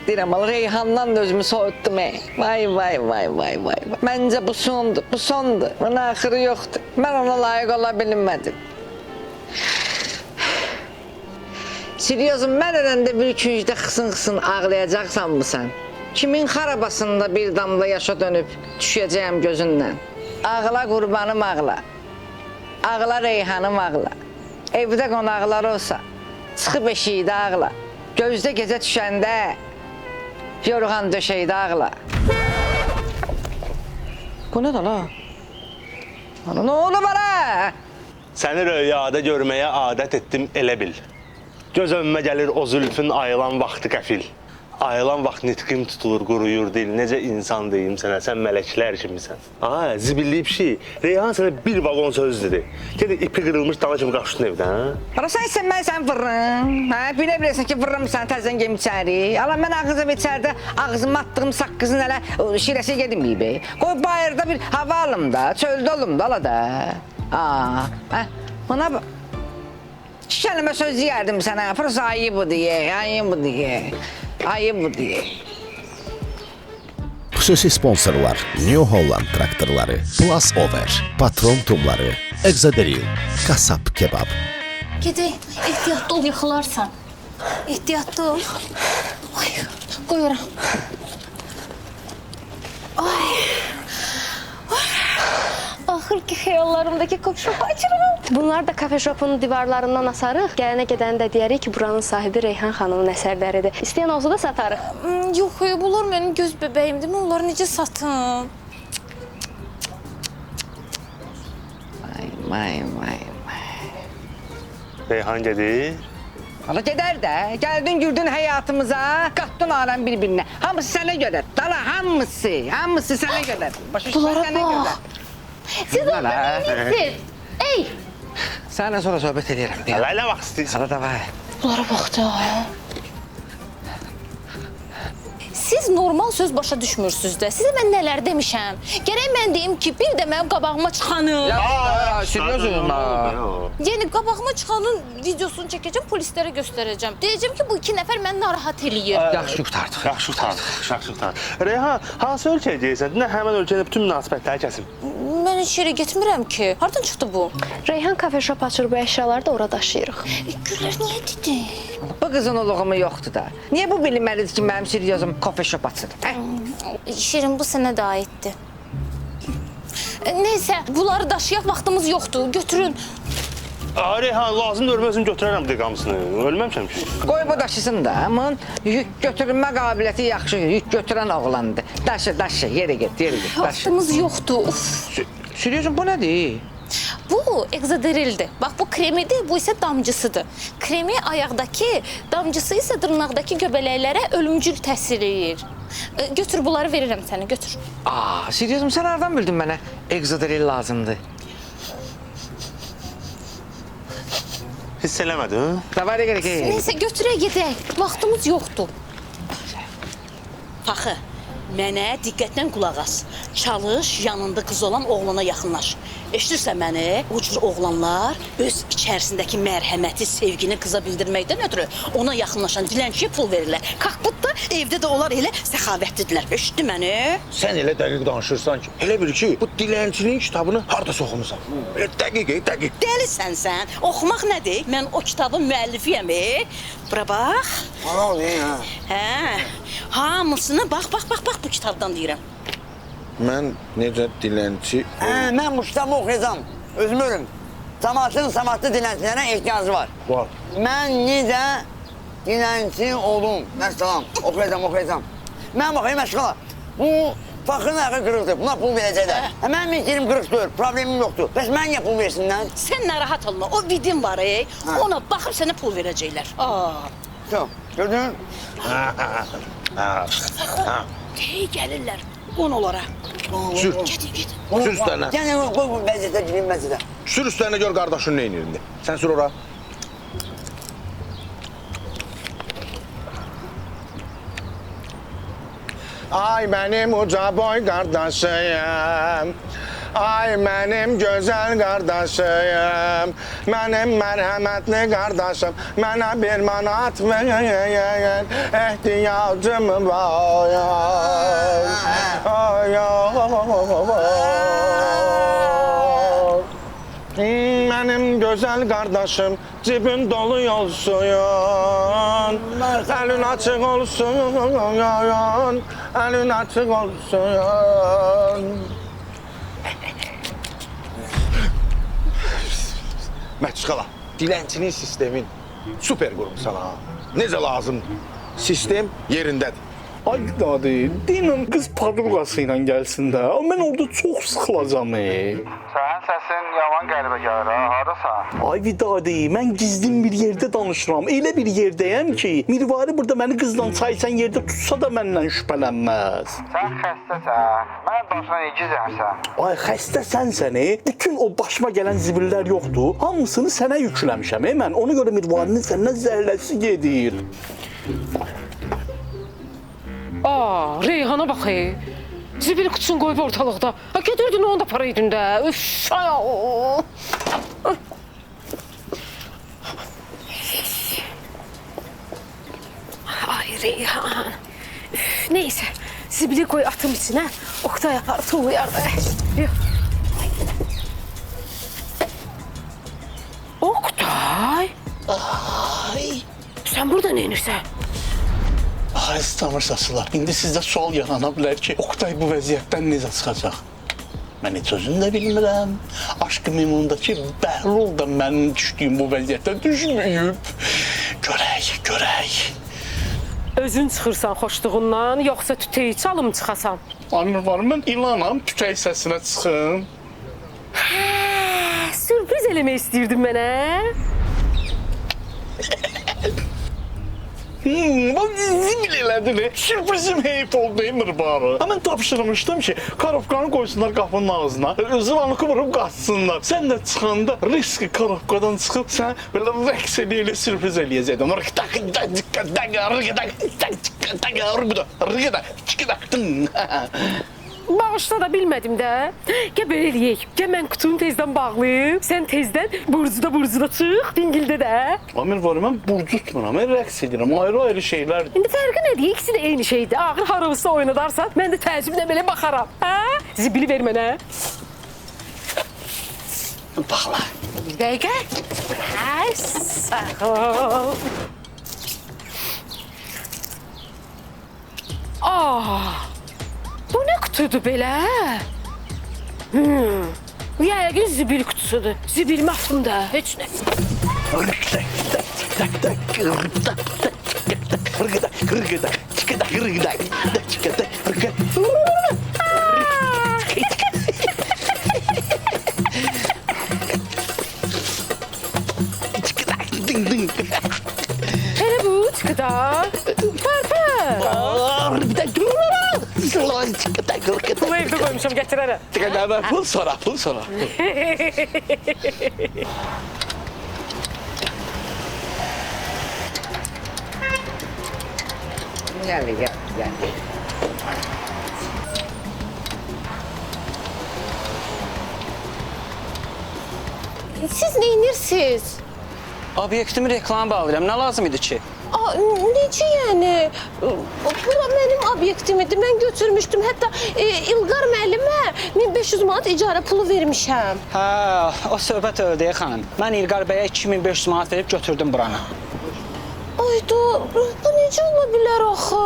deyirəm, Reyhandan da özümü soyutdum. Vay. Məncə bu sondur. Bunun axırı yoxdur. Mən ona layiq ola bilmədim. Siryozum, mən öləndə bir küncdə xısın ağlayacaqsan mı sən? Kimin xarabasında bir damla yaşa dönüb düşəcəyəm gözündən? Ağla qurbanım ağla. Ağla Reyhanım ağla. Evdə qonaqlar olsa, çıxıb eşikdə ağla. Gözdə gecə düşəndə, yorğan döşəkdə ağla. Bu nə da la? Nə oldu bana? Səni rüyada görməyə adət etdim, elə bil. Göz önümə gəlir o zülfün ayılan vaxtı qəfil. Ayılan vaxt nitqim tutulur, quruyur dil. Necə insan deyim sənə, sən mələklər kimisən. Zibilliyib şey. Reyhan sənə bir vaqon söz dedi. Dedi, ipi qırılmış dana kimi qaçdın evdən. Ara sən isə mən sən vırrım. Bilə bilirsən ki, vırrım sən təzən gem içəri. Ala mən ağzım içərdə, ağzıma attığım saqqızın hələ şirəsi gedməyib. Qoy bayırda bir hava alım da, çöldə olum da, ala da. Buna bax. İki kəlmə söz deyərdim sənə, prosta ayı bu deyə. Xüsusi sponsorlar New Holland traktorları, Plus Over, Patron tumları, Exaderil, Kasap kebab. Gedək, ehtiyatlı ol, yıxılarsan. Ehtiyatlı ol. Ay, qoyuram. Axır ki, xəyallarımdakı kopşopu açıram. Bunlar da kafe shopun divarlarından asarıq. Gələnə gedəndə deyərik ki, buranın sahibi Reyhan xanımın əsərləridir. İstəyən olsa da satarıq. Yox, bunlar mənim göz bəbəyimdir. Mən onları necə satım? Vay. Reyhan gedir. Ala gedər də, gəldin gürdün həyatımıza, qatdın aləm bir-birinə. Hamısı sənə görə, dala hamısı sənə görə. Bunlara bax. Siz orada neyiniz? Ey! Sənə sonra söhbət edirəm. Layla vaxt istəyirsən. Hala da var. Bunlara bax da. Siz normal söz başa düşmürsünüz də. Sizə mən nələr demişəm? Gərək mən deyim ki, bir də mənim qabağıma çıxanın. Seriozum. Yəni, qabağıma çıxanın videosunu çəkəcəm, polislərə göstərəcəm. Deyəcəm ki, bu iki nəfər məni narahat eləyir. Yaxşı qurtardıq. Yaxşı qurtardıq. Reyhan, hansı ölkəyə deyirsən? Nə həmən ölkədə bütün münasibətləri kəsim? Mən heç yerə getmirəm ki. Hardan çıxdı bu? Reyhan kafe shop açır, bu əşyaları da ora daşıyırıq. Güllər niyə dedi? Bu qızın oluğumu yoxdur da. Niyə bu bilinməlidir ki, mənim seriozum coffee shop açır? Şirin, bu sənə də aiddir. Neysə, bunları daşıyaq, vaxtımız yoxdur. Götürün. Reyhan, lazımdır, özüm götürərəm deqamısını. Ölməmişəm ki. Qoy bu daşısın da, aman yük götürmə qabiliyyəti yaxşı, yük götürən oğlandır. Daşı, yerə get, daşı. Vaxtımız yoxdur, uf. Seriozum, bu nədir? Bu Exaderildir. Bax, bu kremidir, bu isə damcısıdır. Kremi ayaqdakı, damcısı isə dırnaqdakı göbələklərə ölümcül təsir edir. Götür, bunları verirəm sənə, götür. Seriozum, sən hardan bildin mənə Exaderil lazımdır? Hiss eləmədin? Davara gerek. Neysə, götürək gedək. Vaxtımız yoxdur. Paxı, mənə diqqətlə qulaq as. Çalış, yanında qız olan oğlana yaxınlaş. Eşidirsən məni? O cür oğlanlar öz içərisindəki mərhəməti, sevgini qıza bildirməkdən ötürü ona yaxınlaşan dilənçiyə pul verirlər. Kakbut da evdə də onlar elə səxavətlidirlər. Eşitdi məni? Sən elə dəqiq danışırsan ki, elə bil ki, bu dilənçinin kitabını harda soxumusan. Elə dəqiq. Dəlisən sən. Oxumaq nədir? Mən o kitabın müəllifiyəm. Bura bax. Ana o ne ya? Hə. Hamısını bax bu kitabdan deyirəm. Mən necə dilənçi... Mən bu kitabı oxuyacam, özüm ölüm. Cəmaatın samatlı dilənçilərə ehtiyacı var. Var. Mən necə dilənçi olum, məsələn, oxuyacam. Mən baxayım məşğala, bu faxırın ayağı qırıqdır, buna pul verəcəklər. Mən mehkirim qırıqdır, problemim yoxdur. Bəs mən niyə pul versinlər? Sən narahat olma, o vidin var, ona baxıb sənə pul verəcəklər. Çox, gördün? Hey, gəlirlər, qon olara. Sür. Get. Sür üstlərinə. Yəni, qoy bu vəziyyətə, girin vəziyyətə. Sür üstlərinə gör qardaşın nə inir indi. Sən sür ora. Ay mənim uca boy qardaşıyım, Ay mənim gözəl qardaşım, mənim mərhəmətli qardaşım, mənə bir manat ver, ehtiyacım var. Ay, mənim gözəl qardaşım, cibin dolu olsun, əlin açıq olsun, əlin açıq olsun. Məçqala, dilənçinin sistemin super qurumsan ha. Necə lazımdır? Sistem yerindədir. Ay dadı, deyinəm qız padruqası ilə gəlsin də. Mən orada çox sıxılacam. Sənin səsin yaman qəribə gəlir ha, harasan? Ay Vidadi, mən gizlin bir yerdə danışıram. Elə bir yerdəyəm ki, Mirvari burada məni qızla çay içən yerdə tutsa da məndən şübhələnməz. Sən xəstəsən, mən başına gizəmsən. Ay xəstə sənsən, bütün o başıma gələn zibillər yoxdur. Hamısını sənə yükləmişəm, mən. Ona görə Mirvarinin səndən zəhləsi gedir. Aa, Reyhana bax. Zibil kutusunu qoyub ortalıqda. Ha gedirdin onu da para edin də. Üf. Ay Reyhan. Üf, neyse. Zibili koy atım içine. Oktay yapar, tuğlayar da. Oktay. Ay. Sen burada ne inirsən? Ay, tanırsasılar. İndi sizdə sual yarana bilər ki, Oktay bu vəziyyətdən necə çıxacaq? Mən heç özüm də bilmirəm. Aşk-ı Memnundakı Bəhlul da mənim düşdüyüm bu vəziyyətdən düşməyib. Görək. Özün çıxırsan xoşluğundan, yoxsa tütəyi çalım çıxasan? Anır var, mən ilanam, tütək səsinə çıxım. Sürpriz eləmək istəyirdin mənə. Bax, zibil elədin, sürprizim heyif oldu, Mirvari. Mən tapşırmışdım ki, karovkanı qoysunlar qapının ağzına, zıvanıqı vurub qaçsınlar. Sən də çıxanda riski karovkadan çıxıb, sən belə rəqs elə sürpriz eləyəcəkdin. Bağışla da bilmədim də. Gəl belə eləyək. Gəl mən qutunu tezdən bağlayım. Sən tezdən burcuda çıx, dingildə də. Mirvari, mən burcu tutmuram, mən rəqs edirəm, ayrı şeylər. İndi fərqi nədir? İkisi də eyni şeydir. Ağır haravısı oynadarsan, mən də təəccüblə belə baxaram. Hə? Zibili ver mənə. Baxla. Bir dəqiqə. Hə, sağ ol. Bu nə qutudur belə? Yəqin zibil qutusudur. Zibil mafında, heç nə. Hele bu çıxıda. Parpa. Bunu evdə qoymuşam, gətirərəm. Pul sonra. Gel. Siz neyinirsiniz? Obyektimi reklama bağlayıram. Nə lazım idi ki? Necə yəni? Bura mənim obyektimdir. Mən götürmüşdüm. Hətta İlqar müəllimə 1500 manat icarə pulu vermişəm. Hə, o söhbət öldü xanım. Mən İlqar bəyə 2500 manat verib götürdüm buranı. Ayda, bu necə ola bilər axı?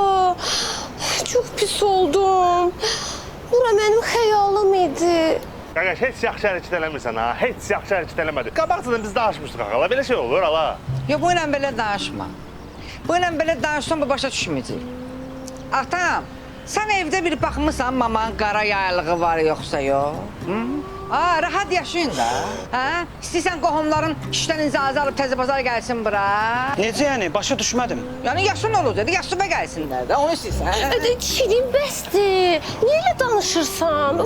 Çox pis oldum. Bura mənim xəyalım idi. Qardaş, heç yaxşı hərəkət eləmirsən ha, heç yaxşı hərəkət eləmədin. Qabaqcadan biz danışmışdıq ağala, belə şey olur ala. Yo, bu ilə belə danışma. Bu ilə belə danışsan, bu başa düşməyəcək. Atam, sən evdə bir baxmısan, mamanın qara yaylığı var yoxsa yox? Rahat yaşayın da. İstəyirsən qohumların işdən icazə alıb təzə bazar gəlsin bura. Necə yəni? Başa düşmədim. Yəni yaşın olur dedi, yaşıma gəlsinlər də, onu istəyirsən. Şirin bəsdir. Niyə elə danışırsan?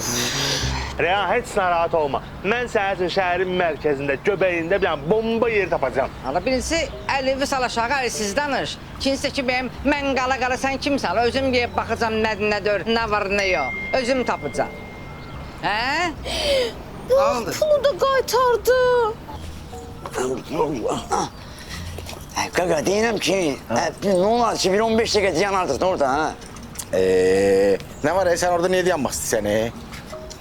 Reyhan, heç narahat olma. Mən sənin üçün şəhərin mərkəzində, göbəyində bir bomba yeri tapacağam. Birincisi, əlivi sal aşağı, əlsiz danış. İkincisi ki, mən qala sən kimsən? Özüm yeyib baxacam nədir, nə var, nə yox. Özüm tapacam. Hə? Pulu da qaytardı. Qaqa, deyirəm ki, nə olar ki, bir 15 dəqiqə yanardıq da orada, ha? Nə var, sən orada niyə dayanmaq istəyirsən?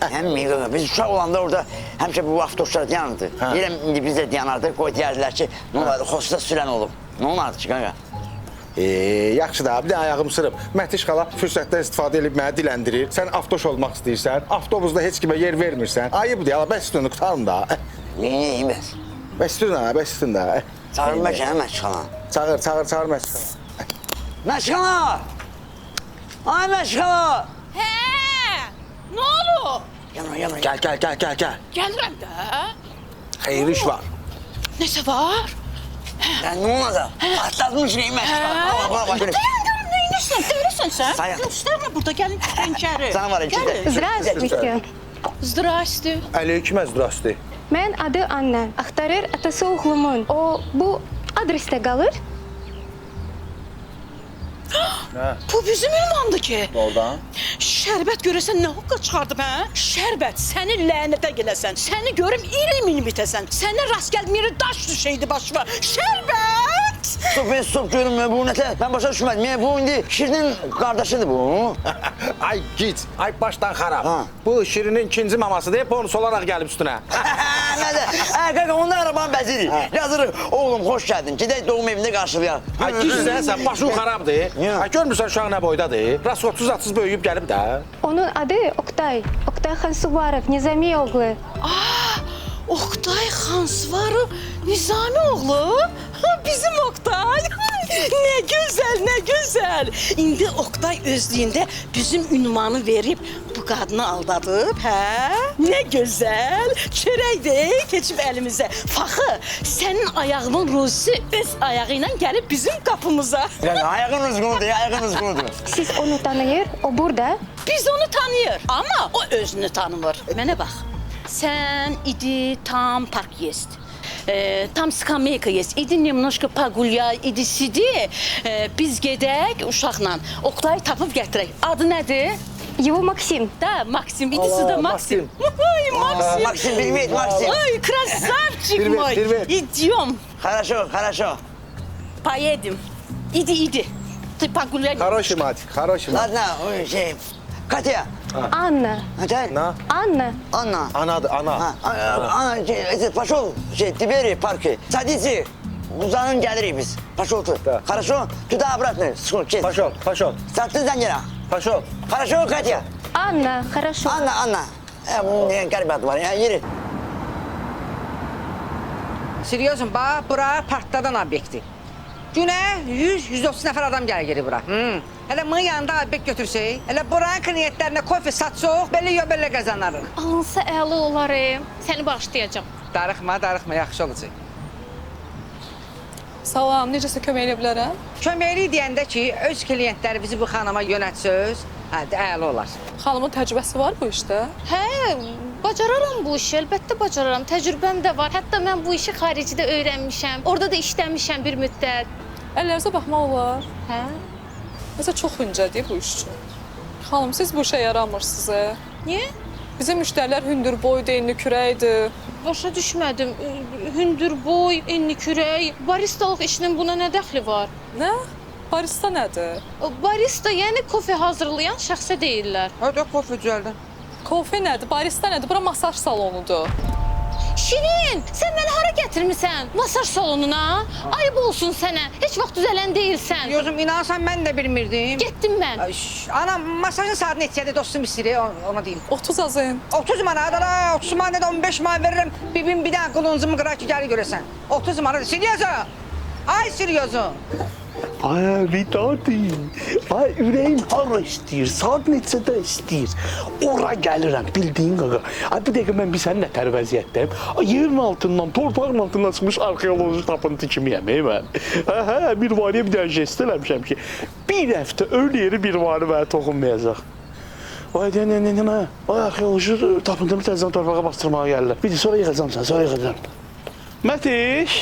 Həmmi qaqa, biz uşaq olanda orada həmişə bu avtobuslar dayanırdı. Deyirəm, indi biz də dayanardıq, qoy deyərdilər ki, nə olar, xosta sürən olub. Nə olardı ki, qaqa? Yaxşı da, bir də ayağım sırıb. Məhtiş xala fürsətdən istifadə edib mənə diləndirir. Sən avtoş olmaq istəyirsən, avtobusda heç kimə yer vermirsən. Ayıbdır, ala, bəs üstünü qutarım da. Neyim bəs? Bəs üstün da. Çağırın Məşqala, Məşqala. Çağır Məşqala. Məşqala! Ay Məşqala! Hə! Nə olub? Yanır. Gəl. Gəlirəm də. Xeyir iş var. Nəsə var? Nə olacaq? Atlatmış neyim Məşqala? Bak. Dayan görüm, neynirsən? Deyirsən sən? Sayaq. Göstərmə burada, gəlin içəri. Sana var içində. Здравствуйте. Zdrasti. Aleyküm əzrasti. Mən adı Anna. Axtarır atası oğlumun. O bu adresdə qalır. Bu bizim ünvandır ki. Oradan. Şərbət görəsən nə haqqa çıxardıb, hə? Şərbət, səni lənətə gələsən. Səni görüm ilim bitəsən. Sənə rast gəlməyir, daş düşəydi başıma. Şərbət! Stop görünmüyor bu nətə. Ben başa düşmədim. Bu indi Şirinin qardaşıdır bu. Ay git, ay başdan xarab. Bu Şirinin ikinci maması deyib bonus olaraq gəlib üstünə. Nədə? Qaqa, onda arabanın bəzidir. Yazırıq, oğlum, xoş gəldin. Gedək doğum evində qarşılayaq. Ay gitsən, sən başın xarabdır. Ay görmürsən uşaq nə boydadır? Rast 30-60 böyüyüb gəlib də. Onun adı Oktay. Oktay Xansuvarov, Nizami oğlu. Oktay Xansvarov, Nizami oğlu. Bizim Oktay. Nə gözəl, nə gözəl. İndi Oktay özlüyündə bizim ünvanı verib bu qadını aldadıb, hə? Nə gözəl. Çörəkdir, keçib əlimizə. Faxı, sənin ayağının ruzi öz ayağı ilə gəlib bizim qapımıza. Ayağın uzqunudur. Siz onu tanıyır, o burada. Biz onu tanıyır, amma o özünü tanımır. Mənə bax, sən idi tam park есть. Tam skameyka есть. İdi немножко pagulya, idisidi. Biz gedək uşaqla. Oktay tapıb gətirək. Adı nədir? Его Максим. Da, Maksim. İdisi də Maksim. Ay, Maksim. Maksim, привет, Maksim. Ay, krasavчик мой. Идем. Хорошо. Поедем. Иди. Ты погуляй. Хороший мальчик. Ладно, Katya. Анна. Sen? Анна. Anna. Anadır, ana. Пошел, Тибери, парки. Садись. Uzanın gelirik biz. Пошел ты. Хорошо? Туда обратно. Пошел. Sattın sen gene. Пошел. Хорошо, Katya. Анна, хорошо. Anna. Bunun garip adı var ya. Yürü. Seriozum, bax, bura partladan obyekti. Günə 100-130 nəfər adam gəlir bura. Hələ mığın yanında obyekt götürsək, hələ buranın kliyentlərinə kofe satsaq, belə qazanarıq. Alınsa əla olar. Səni bağışlayacağam. Darıxma, yaxşı olacaq. Salam, necəsə kömək edə bilərəm? Köməklik deyəndə ki, öz kliyentlərimizi bu xanıma yönətsəz, əla olar. Xanımın təcrübəsi var bu işdə? Hə, bacararam bu işi, əlbəttə bacararam. Təcrübəm də var. Hətta mən bu işi xaricdə öyrənmişəm. Orada da işləmişəm bir müddət. Əllərinizə baxmaq olar. Hə? Nəsə çox hüncədir bu iş üçün. Xanım, siz bu işə yaramırsınız. Niyə? Bizim müştərilər hündürboydur, enli kürəkdir. Başa düşmədim. Hündürboy, enli kürək, baristalıq işinin buna nə dəxli var? Nə? Barista nədir? Barista, yəni kofe hazırlayan şəxsə deyirlər. Hadi kofe düzəldən. Kofe nədir? Barista nədir? Bura masaj salonudur. Şirin, sən məni hara gətirmisən? Masaj salonuna? Ayıb olsun sənə. Heç vaxt düzələn deyilsən. Yozum, inansan mən də bilmirdim. Getdim mən. Anam, masajın saatini neçədir dostum istəyir, ona deyim. 30 azın. 30 manat, 30 manat, 15 manat veririm. Bibim bir dənə qılınızımı qırar ki, gəlir görəsən. 30 manat, seriozum. Ay, seriozum. Ay Vidadi, ay ürəyim hara istəyir, saat neçədə istəyir. Ora gəlirəm, bildiyin qaqa. Ay bu dəqiqə mən bir sənin nətər vəziyyətdəyim. Yerin altından, torpağın altından çıxmış arxeoloji tapıntı kimiyəm, mən. Hə, bir variyə bir dənə jest eləmişəm ki, bir həftə ölü yeri bir vari mənə toxunmayacaq. Vay arxeoloji tapıntımı təzədən torpağa bastırmağa gəlirlər. Bir də sonra yığacam sən, sonra yığacam. Mətiş,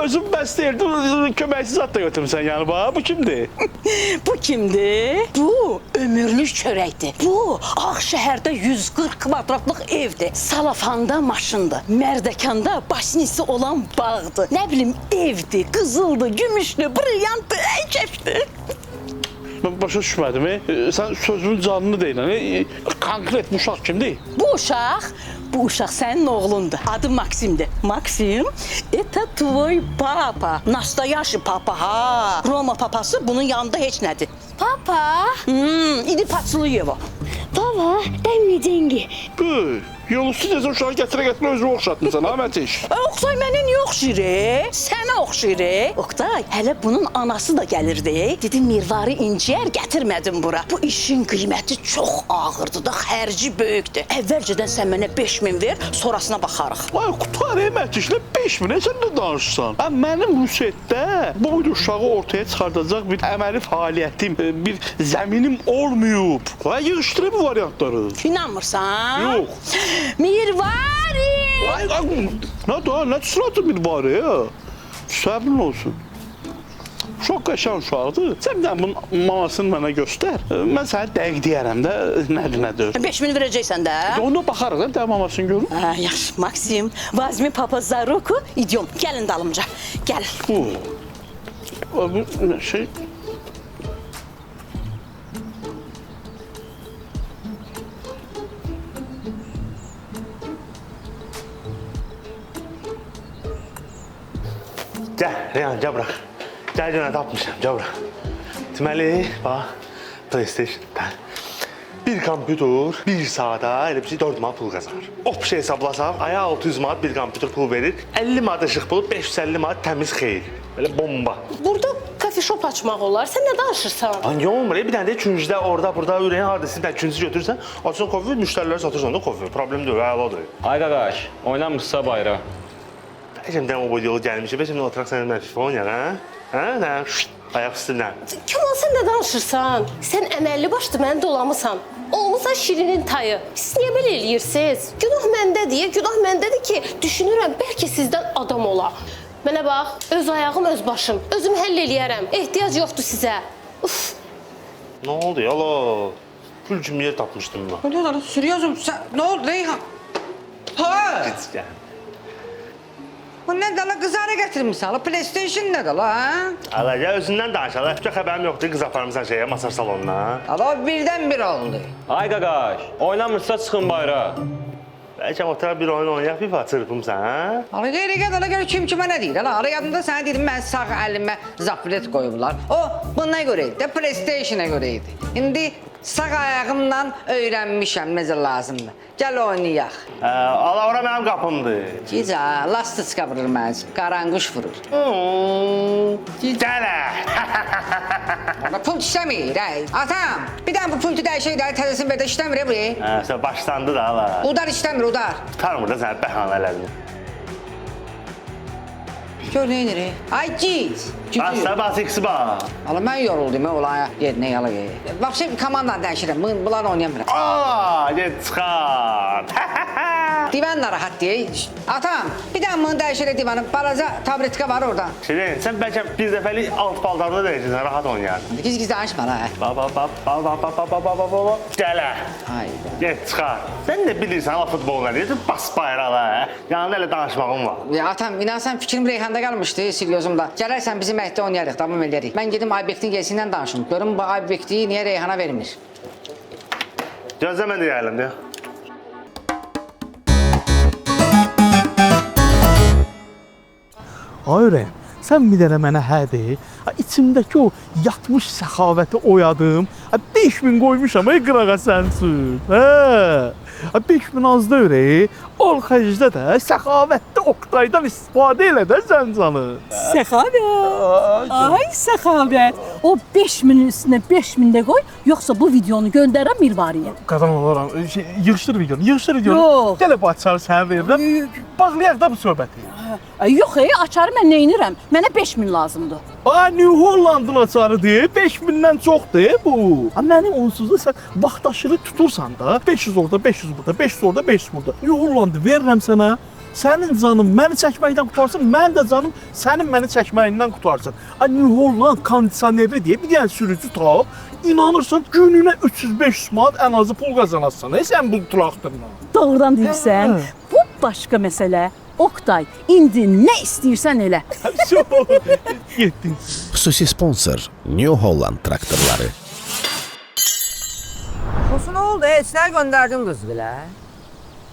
özüm bəstəyirdim, köməksiz zat da götürmüsən yəni bax. Bu kimdir? Bu kimdir? Bu ömürlük çörəkdir. Bu Ağşəhərdə 140 kvadratlıq evdir. Salafanda maşındır. Mərdəkanda başnisi olan bağdır. Nə bilim evdir, qızıldır, gümüşdür, brilyantdır, əycəfdir. Mən başa düşmədim. Sən sözünün canını deyilən. Konkret bu uşaq kimdir? Bu uşaq sənin oğlundur. Adı Maksimdir. Maksim, это твой папа. Настоящий papa ha. Roma papası bunun yanında heç nədir. Papa, İdi paçılıyıq o. baba, дай мне деньги. Yol üstü desən uşağı gətirə-gətirə özünü oxşatmısan ha Mətiş? Oqtay mənə niyə oxşayır? Sənə oxşayır. Oqtay, hələ bunun anası da gəlirdi. Dedi mirvarı inciyər gətirmədim bura. Bu işin qiyməti çox ağırdır da, xərci böyükdür. Əvvəlcədən sən mənə 5000 ver, sonrasına baxarıq. Vay qutar Mətişlə 5000 sən də danışsan. Mənim Rusetdə bu uşağı ortaya çıxardacaq bir əməli fəaliyyətim, bir zəminim olmayıb. Vay yığışdırıb bu variantları. İnanmırsan? Yox. Mirvari! Nə suratı mirvari ya? Səbrin olsun. Çox qəşəng uşaqdır. Sən bir bunun mamasını mənə göstər. Mən sənə dəqiq deyərəm də nədir. 5000 verəcəksən də. Ona baxarıq da mamasını görüm. Yaxşı, Maksim, возьми papa за руку, идем. Gəlin dalımca. Gəlin. Bu şey Gəl, Reyhan, gəl bura. Gəl yenə tapmışam, gəl bura. Deməli, bax, PlayStation-da bir kompüter 1 saata elə bir şey 4 manat pul qazanır. Opsiya hesablasaq, aya 600 manat bir kompüter pul verir, 50 manat işıq pulu, 550 manat təmiz xeyir. Belə bomba. Burada kafe shop açmaq olar. Sən nə danışırsan? Ay olmur, bir dənə də üçüncüdə orada, burada ürəyin hardasın, bir dənə üçüncü götürürsən, açsan kofe, müştərilərə satırsan da kofe. Problem deyil, əladır. Ay qaqaş, oynamırsa bayra. Bəlkəmdən o boyda yolu gəlmişəm, bəlkəmdən oturaq sənin mən FIFA oynayaq, hə? Hə? Nə? Ayaq üstündən. Kemal, sən nə danışırsan? Sən əməlli başlı məni dolamısan. Olmasa Şirinin tayı. Siz niyə belə eləyirsiniz? Günah məndədir, günah məndədir ki, düşünürəm bəlkə sizdən adam ola. Mənə bax, öz ayağım, öz başım. Özüm həll eləyərəm. Ehtiyac yoxdur sizə. Uf. Nə oldu ya la? Gül kimi yer tapmışdım ben. Ne oldu? Sürüyorsun sen. Ne oldu Reyhan? Ha! Git gel. Bu ne de la kızara getirmişsin? La PlayStation ne de la ha? Ala ya özündən danış ala. Hiç xəbərim yoxdur qız aparmısan şeyə, masaj salonuna. Ala birden bir oldu. Ay qaqaş, oynamırsa çıxın bayra. Bəlkə oturaq bir oyun oynayaq, FIFA çırpımsan, hə? Ala geri gel kim kime ne deyir? Ala yadımda sana dedim ben sağ elimə zaplet koyublar. O buna göreydi de PlayStation'a göreydi. Şimdi sağ ayağımla öğrenmişəm necə lazımdır. Gel oynayaq. Ala ora mənim qapımdır. Gecə lastik vurur mənim, qaranquş vurur. Gələ. Ama pult işləmir, ey. Atam, bir dənə bu pultu dəyişək də təzəsini ver də işləmir, bu. Sən başlandı da ala. Udar işləmir, udar. Tutarmır da sənin bəhanələrini. Gör nə edir? Ay git. Basta bas X bas. Ala mən yoruldum, olaya yerinə yala gey. Vəbşə bir komandanı dəyişirəm, bunlar oynayamıram. Aa, get çıxar. Divan da rahat deyil. Atam, bir dənə bunu dəyişirək divanı, balaca tabletka var orada. Şirin, sən bəlkə bir dəfəlik alt paltarını dəyişirsən, rahat oynayar. Giz danışma la. Gələ. Hayda. Get çıxar. Sən də bilirsən ala futbol nədir? Bas bayrağa. Yanında elə danışmağım var. Ya atam, inansan fikrim Reyhanda qalmışdı, Silyozumda. Gələrsən bizim məhdə oynayarıq, davam edərik. Mən gedim obyektin gəlisindən danışım. Görüm bu obyekti niyə Reyhana vermir? Gözlə mən də gəlim deyə. Ay ürəyim, sən bir dənə mənə hə de. İçimdəki o yatmış səxavəti oyadım. 5000 qoymuşam ey qırağa sənsin. Hə. 5000 azda ürəyi, ol xərcdə də səxavətdə Oqtaydan istifadə elə də sən canı. Səxavət. Ay səxavət. O 5000-in üstünə 5000 də qoy, yoxsa bu videonu göndərəm Mirvariyə. Qazan olaram, yığışdır videonu, yığışdır videonu. Yox. Gələ bu açarı sənə verirəm. Bağlayaq da bu söhbəti. Yox, açarı mən neynirəm? Mənə 5000 lazımdır. New Holland'ın açarı deyil, 5000-dən çoxdur bu. Mənim onsuz da sən vaxtaşırı tutursan da, 500 orada, 500 burada, 500 orada, 500 burada. New Holland'ı verirəm sənə. Sənin canın məni çəkməkdən qutarsın, mənim də canım sənin məni çəkməyindən qutarsın. New Holland kondisioneri deyə bir dənə sürücü tap, inanırsan gününə 300-500 manat ən azı pul qazanarsan. Sən bu traktorla. Doğrudan deyirsən, bu başqa məsələ. Oktay, indi nə istəyirsən elə. Getdin. Xüsusi sponsor New Holland traktorları. Xoşun oldu, heç nə göndərdin qız bilə.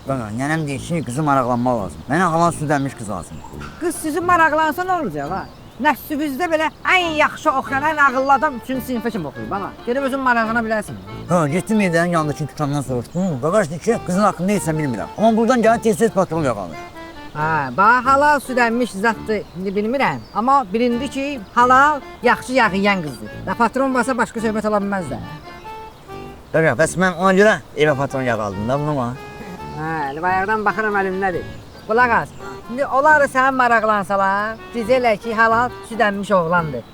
Qaqa, nənəm deyir ki, qızı maraqlanmaq lazım. Mənə halan südənmiş qız lazım. Qız sizin maraqlansa nə olacaq ha? Nəfsünüzdə belə ən yaxşı oxuyan, ən ağıllı adam 3-cü sinifə kimi oxuyub ana. Gedib özün marağına bilərsin. Ha, getdim evlərin yanındakı dükandan soruşdum. Qaqaş deyir ki, qızın haqqında heç nə bilmirəm. Amma buradan gələn tez-tez patron yaqalır. Ha, bax halal südənmiş zatdır, indi bilmirəm. Amma bilindi ki, halal yaxşı yağ yeyən qızdır. Da patron varsa başqa söhbət ola bilməz də. Qaqa, bəs mən ona görə evə patron yaqaldım da bunu ama. Hə, bayaqdan baxıram əlimdədir. Qulaq as. İndi onlar sən maraqlansalar, deyəcəklər ki, halal südənmiş oğlandır.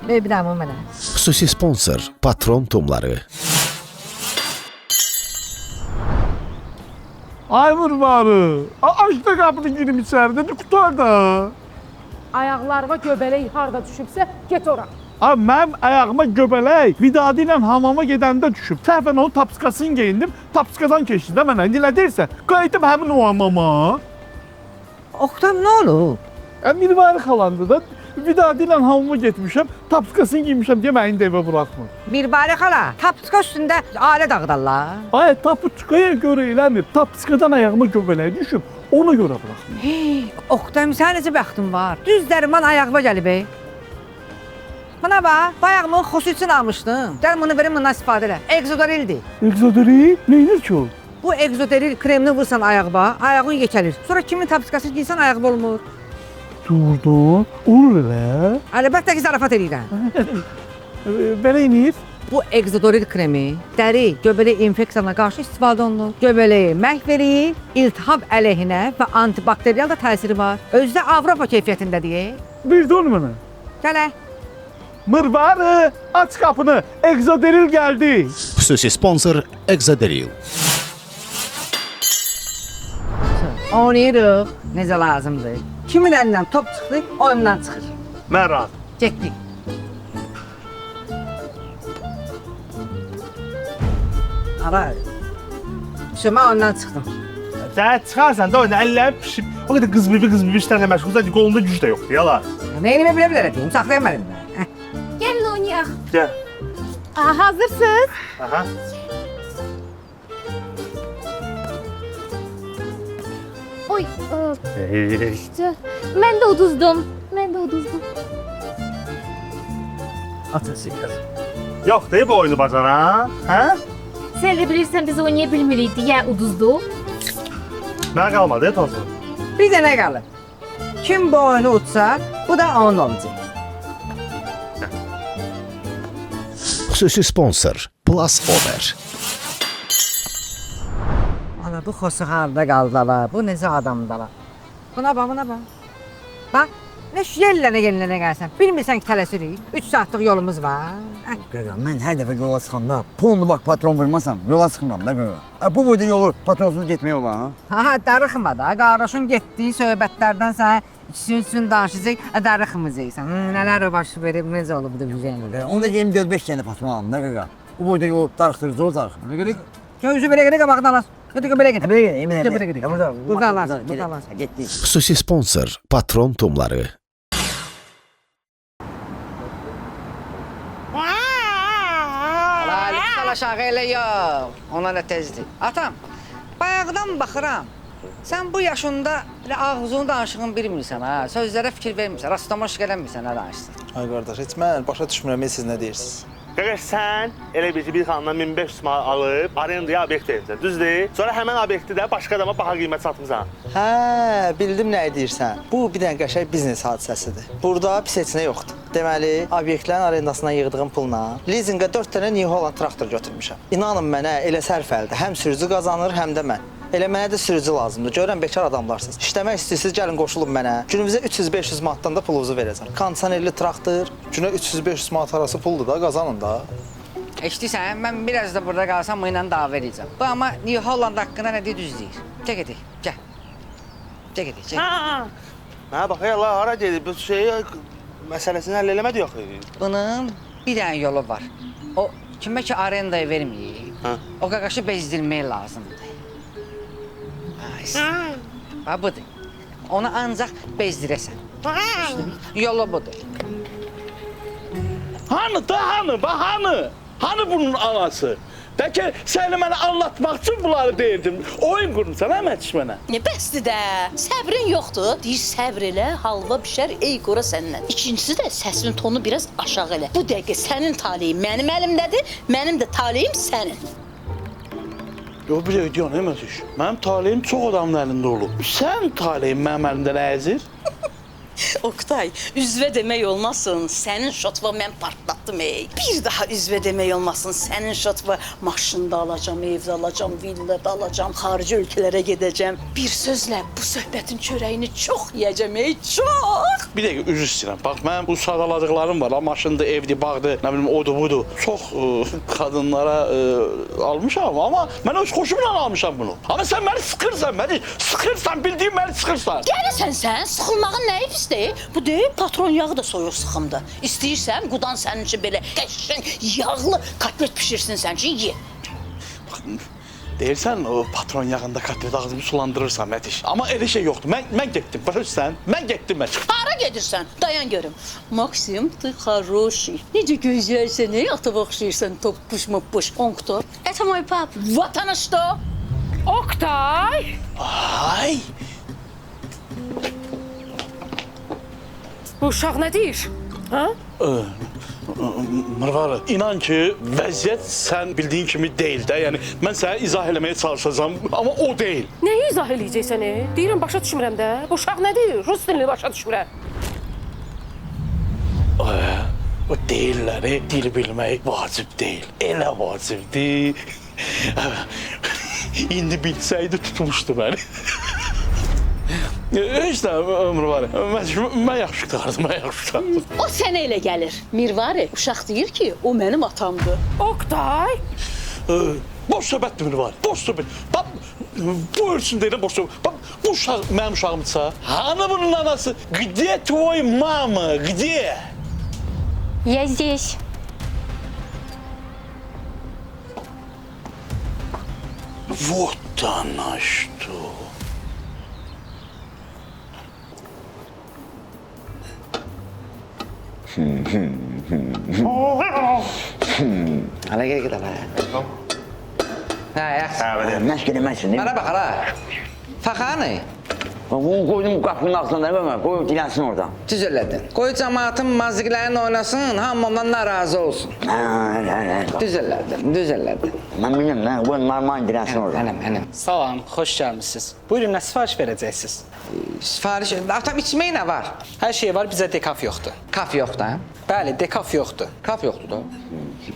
Bir də bu mənə. Xüsusi sponsor Patron tumları. Ay vurvarı. Açdı qapını girim içəri dedi, qutar da. Ayaqlarıma göbələk harda düşübsə, get ora. Abi mənim ayağıma göbələk Vidadi ilə hamama gedəndə düşüb. Səhvən onun tapskasını geyindim, tapskadan keçdi də mənə. İndi nə deyirsən? Qayıtdım həmin o hamama. Oxtam, nə olub? Mirvari xalandı da. Vidadi ilə hamama getmişəm, tapskasını giymişəm deyə məni də evə buraxmır. Mirvari xala, tapska üstündə alə dağıdarlar. Ay, tapskaya görə eləmir. Tapskadan ayağıma göbələk düşüb, ona görə buraxmır. Oxtam, sən necə bəxtin var? Düz dərman ayağıma gəlib. Buna bax, bayağımın xoşu almışdım. Gəl bunu verim, bundan istifadə elə. Exoderildir. Exoderil? Neyinir ki o? Bu exoderil kremini vursan ayağıma, ayağın yekəlir. Sonra kimin tapskasını giysən ayağım olmur. Doğrudan, olur elə. Əlbəttə ki, zarafat edirəm. Belə inir. Bu exoderil kremi dəri, göbələk infeksiyasına qarşı istifadə olunur. Göbələyi məhv verir, iltihab əleyhinə və antibakteriyal da təsiri var. Özü də Avropa keyfiyyətindədir. Bir də onu mənə. Gələ. Mırvarı, aç qapını, Exoderil gəldi. Xüsusi sponsor Exoderil. Oynayırıq, necə lazımdır. Kimin əlindən top çıxdı, oyundan çıxır. Mən razı. Getdik. Ara, mən oyundan çıxdım. Sən çıxarsan da oyuna əlləri pişib, o qədər qız bibi işlərlə məşğulsan, qolunda güc də yoxdur, yala. Neyini bilə deyim, saxlayam əlimdən. Gəlin oynayaq. Gəl. Hazırsınız? Aha. Oy, mən də uduzdum. Atası yaz. Yox deyib bu oyunu bacaran, hə? Sən də bilirsən biz oynaya bilmirik deyə uduzdu. Mənə qalmadı, tozlu. Bir dənə qalır. Kim bu oyunu utsa, bu da onun olacaq. Xüsusi sponsor Plus Over. Ana, bu xosu harda qaldılar, bu necə adamdalar. Buna bax. Bax, nə şu yerlənə gəlsən, bilmirsən ki, tələsirik. 3 saatlıq yolumuz var. Qaqa, mən hər dəfə yola çıxanda pulunu bax patron vurmasam, yola çıxmıram da qaqa. Bu boyda yolu patronsuz getmək olar, ha? Ha, darıxma da, qardaşın getdiyi söhbətlərdən sən üçün danışacaq, darıxmayacaqsan. Nələr baş verib, necə olub da güzel. Onda gelim 4-5 dənə patron alım da qaqa. Bu boyda yol darıxdırıcı olacaq. Nə gerek? Gözü belə gedək, qabağını alas. Gedək, belə gedək. Belə gedək, emin Belə gedək. Burada alas. Getdik. Xüsusi sponsor Patron tumları. Lütfen aşağı elə yox. Ona nə tezdir. Atam, bayaqdan baxıram. Sən bu yaşında elə ağzını danışığını bilmirsən ha. Sözlərə fikir vermirsən, rastlamış gələnmirsən ha danışsan. Ay qardaş, heç mən başa düşmürəm siz nə deyirsiniz. Qardaş, sən elə bir ki, bir xanımdan 1500 manat alıb, arendaya obyekt verirsən, düzdür? Sonra həmən obyekti də başqa adama baha qiymət satmısan. Hə, bildim nə deyirsən. Bu bir dənə qəşəng biznes hadisəsidir. Burada pis heç nə yoxdur. Deməli, obyektlərin arendasından yığdığım pulla lizinqə 4 dənə New Holland traktor götürmüşəm. İnanın mənə, elə sərf əldə. Həm sürücü qazanır, həm də mən. Elə mənə də sürücü lazımdır. Görürəm bekar adamlarsınız. İşləmək istəyirsiniz, gəlin qoşulun mənə. Günümüzə 300-500 manatdan da pulunuzu verəcəm. Kondisionerli traktor. Günə 300-500 manat arası puldur da, qazanın da. Eşidirsən, mən biraz da burada qalsam, bu ilə dava verəcəm. Bu amma New Holland haqqında nə deyir, düz deyir. Gəl gedək, gəl. Çək, çək. Mənə bax, Allah hara gedib, bu şeyi məsələsini həll eləmədi yox. Bunun bir dənə yolu var. O kimə ki arendaya verməyib, o qaqaşı bezdirmək lazımdır. Ha, budur. Onu ancaq bezdirəsən. Yolu budur. Hanı da hanı, bax hanı? Hanı bunun anası? Bəlkə səni mənə anlatmaq üçün bunları deyirdim. Oyun qurmuşsan, hə Mətiş mənə? Ne bəsdir də. Səbrin yoxdur. Deyir səbr elə, halva bişər, ey qora səndən. İkincisi də səsinin tonu biraz aşağı elə. Bu dəqiqə sənin taleyin mənim əlimdədir, mənim də taleyim sənin. Yox, bir dəqiqə deyən, Mətiş. Mənim taleyim çox adamın əlində olub. Sən taleyin mənim əlimdə nə əzir? Oktay, üzvə demək olmasın, sənin şotva mən partlatdım ey. Bir daha üzvə demək olmasın, sənin şotva maşında alacam, evdə alacam, villada alacam, xarici ölkələrə gedəcəm. Bir sözlə bu söhbətin çörəyini çox yeyəcəm ey, çox. Bir dəqiqə üzr istəyirəm. Bax, mənim bu sadaladıqlarım var. Maşındır, evdir, bağdır, nə bilim, odur, budur. Çox qadınlara almışam, amma mən öz xoşumla almışam bunu. Amma sən məni sıxırsan, bildiyin məni sıxırsan. Gəlirsən sən, sıxılmağın nəyi pisdir? Bu deyil, patron yağı da soyuq sıxımdır. İstəyirsən, qudan sənin üçün belə qəşəng, yağlı kotlet pişirsin sənin üçün, ye. Deyirsən, o patron yağında kotlet ağzımı sulandırırsan, Mətiş. Amma elə şey yoxdur. Mən getdim, başa düşsən? Mən getdim, Mətiş. Hara gedirsən? Dayan görüm. Maksim, ты хороший. Necə gözəlsən, ey, ata oxşayırsan, toppuş moppuş. Он кто? Это мой папа. Вот она что? Oktay! Ay! Bu uşaq nə deyir? Ha? Mırvarı, inan ki, vəziyyət sən bildiyin kimi deyil də. Yəni, mən sənə izah eləməyə çalışacağam, amma o deyil. Nəyi izah eləyəcəksən? Deyirəm, başa düşmürəm də. Bu uşaq nə deyir? Rus dilini başa düşmürəm. O deyirlər, dil bilmək vacib deyil. Elə vacibdir. İndi bilsəydi tutmuşdu məni. Heç də Mırvarı, mən yaxşı qurtardım, O sənə elə gəlir. Mirvari, uşaq deyir ki, o mənim atamdır. Oktay! Boş söhbətdir Mırvarı, boş söhbət. Bax, bu ölçün deyilən boş söhbət. Bax, bu uşaq mənim uşağımdırsa, hanı bunun anası? Где твой мама, где? Я здесь. Вот она что. Hala geri git hala. Ha, yaxşı. Məşq eləməsin. Bana bax hala. Faxanı. Bunu qoydum qapının ağzına da qoyub dilənsin oradan. Düz elədin. Qoy cəmaatın mazıqlarını oynasın, hamı ondan narazı olsun. Düz elədin, düz elədin. Mən bilmirəm, qoy normal dilənsin oradan. Hənəm. Salam, xoş gəlmisiniz. Buyurun, nə sifariş verəcəksiniz? Sifariş, atam içmək nə var? Hər şey var, bizə dekaf yoxdur. Kaf yoxdur, hə? Bəli, dekaf yoxdur. Kaf yoxdur da.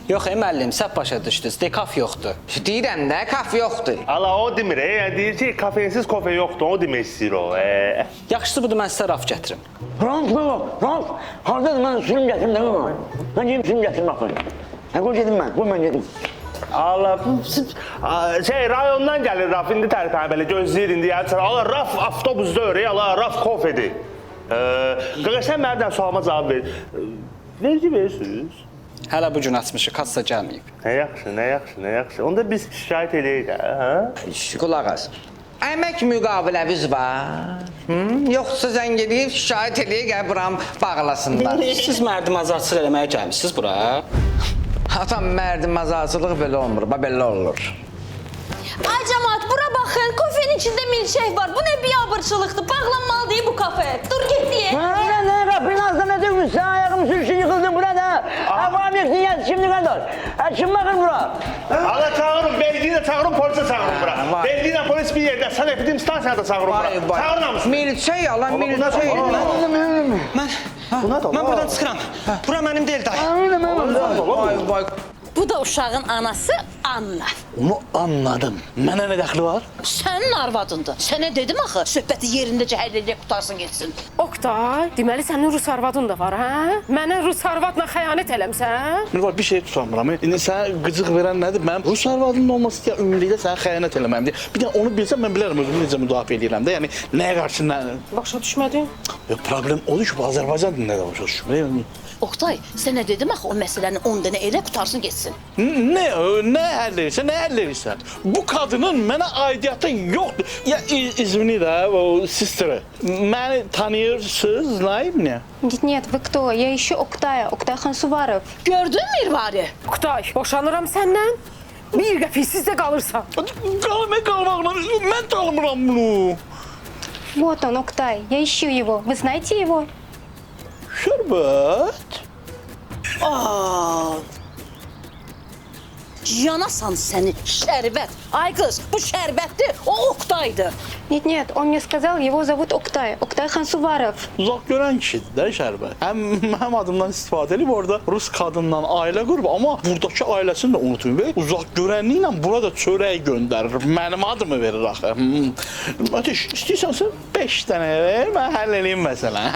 Yox, müəllim, səhv başa düşdünüz. Dekaf yoxdur. Deyirəm də, kaf yoxdur. Allah o demir, yəni deyir ki, kafeinsiz kofe yoxdur, o demək istəyir o. Yaxşısı budur, mən sizə raf gətirim. Rams, haradadır, mən sürüm gətirim də qoy. Mən gedim sürüm gətirim, baxın. Qoy gedim mən, qoy mən gedim. Allah, rayondan gəlir raf, indi tərpənə belə gözləyir, indi yəni, Allah, raf avtobusda öyrək, Allah, raf kofedir. Qaqaşən məndən sualıma cavab ver. Vergi verirsiniz? Hələ bu gün açmışıq, kassa gəlməyib. Nə yaxşı. Onda biz şikayət edəyik də, hə? Qulaq as. Əmək müqaviləviz var. Yoxsa zəng edib şikayət edəyik, buram bağlasınlar. Siz mərdim azarçılıq eləməyə gəlmişsiniz bura. Atam mərdim azarçılıq belə olmur, belə olur. Ay cəmaat, bura baxın, kofenin içində milçək var. Bu nə biabırçılıqdır, bağlanmalı deyil bu kafe. Dur get deyə. Nə, qapının ağzına nə dökmüşsən, ayağım sürüşün yıxıldın bura da. Avamiyetini yaz, şimdi qardaş. Kim baxır bura? Allah çağırın, belediyə də çağırın, polisə çağırın bura. Belediyə ilə polis bir yerdə, sən epidim stansiyada çağırın bura. Çağırın hamısını. Milçək ala, milçək. Mən buradan çıxıram. Bura mənim deyil, day. Bu da uşağın anası, Anla. Onu anladım. Mənə nə dəxli var? Sənin arvadındır. Sənə dedim axı, söhbəti yerindəcə həll edib qutarsın getsin. Oktay, deməli sənin rus arvadın da var, hə? Mənə rus arvadla xəyanət eləmsən? Nə var, bir şey tutamıram. İndi sənə qıcıq verən nədir? Mənim rus arvadının olması deyə ümumilikdə sənə xəyanət eləməyim deyə. Bir də onu bilsəm mən bilərəm özümü necə müdafiə edirəm də. Yəni nəyə qarşı nə? Başa düşmədin? Problem odur ki, bu Azərbaycan dilində də başa düşmürəm. Oktay, sənə dedim axı, o məsələni 10 dənə elə qutarsın getsin. Nə həll edirsən? Bu qadının mənə aidiyyatı yoxdur. Ya izmini də, o sisteri. Məni tanıyırsınız, nə? Нет, вы кто? Я ищу Октая, Октay Xansuvarov. Gördün Mirvari? Oktay, boşanıram səndən. Bir qəpiksiz də qalırsan. Qalmaqla, mən tanımıram bunu. Вот он, Октay. Я ищу его. Вы знаете его? Şərbət? Yanasan səni şərbət. Ay qız, bu şərbətdir, o Oktaydır. Нет, он мне сказал, его зовут Октay. Октay Xansuvarov. Uzaq görən kişidir də Şərbət. Mənim adımdan istifadə edib orada rus qadından ailə qurub, amma buradakı ailəsini də unutmayın. Uzaq görənliklə burada çörək göndərir. Mənim adımı verir axı. Ateş, istəyirsənsə 5 dənə ver, mən həll eləyim məsələn.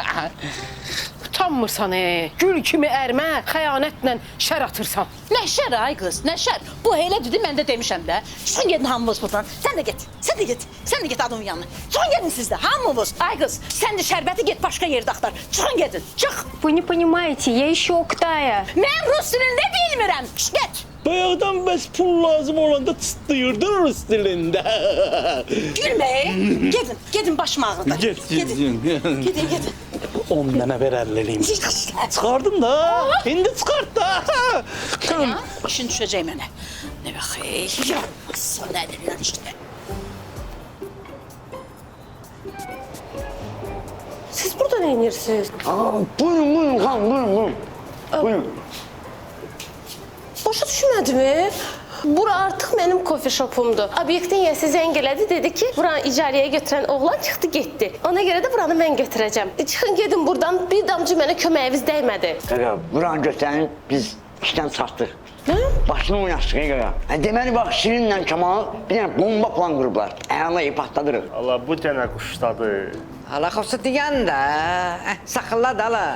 Utanmırsan, gül kimi ərmə, xəyanətlə şər atırsan. Nə şər ay qız, nə şər? Bu elə dedi, mən də demişəm də. Çıxın gedin hamınız buradan. Sən də get adamın yanına. Çıxın gedin siz də, hamınız. Ay qız, sən də şərbəti get başqa yerdə axtar. Çıxın gedin, çıx. Вы не понимаете, я ищу Октая. Mən rus dilində bilmirəm. Get. Bayaqdan bəs pul lazım olanda çıtlayırdın rus dilində. Gülməyin. Gedin başım ağrıdı. Gedin. 10 dənə ver ələliyim. Çıxardım da. İndi çıxart da. İşin düşəcək mənə. Nə baxı? Ya, sən nə edirsən işte. Siz burada nə edirsiniz? Buyurun, xanım, buyurun. Başa düşmədimi? Bura artıq mənim kofe shopumdur. Obyektin yəsi zəng elədi, dedi ki, buranı icarəyə götürən oğlan çıxdı, getdi. Ona görə də buranı mən götürəcəm. Çıxın gedin buradan, bir damcı mənə köməyiniz dəymədi. Qaqa, buranı götürəni biz işdən çıxartdıq. Başını oynaşdıq qaqa. Deməli bax, Şirinlə Kamal bir dənə bomba plan qurublar. Əlayı patladırıq. Allah bu dənə quşdadır. Allah xoşu deyən də, saxılla da ala.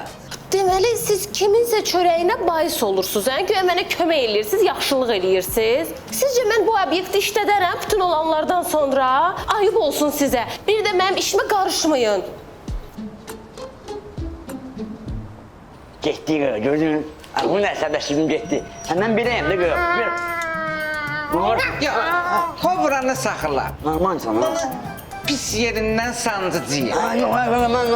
Deməli, siz kiminsə çörəyinə bais olursunuz, hə? Güya mənə kömək eləyirsiniz, yaxşılıq eləyirsiniz. Sizcə mən bu obyekti işlədərəm bütün olanlardan sonra? Ayıb olsun sizə. Bir də mənim işimə qarışmayın. Getdi qaqa, gördün? Bunun əsəbəşliğim getdi. Mən beləyəm də qaqa. Kobranı saxılla. Normal sana. Pis yerindən sancıcıyım. Yox, qaqa, mən...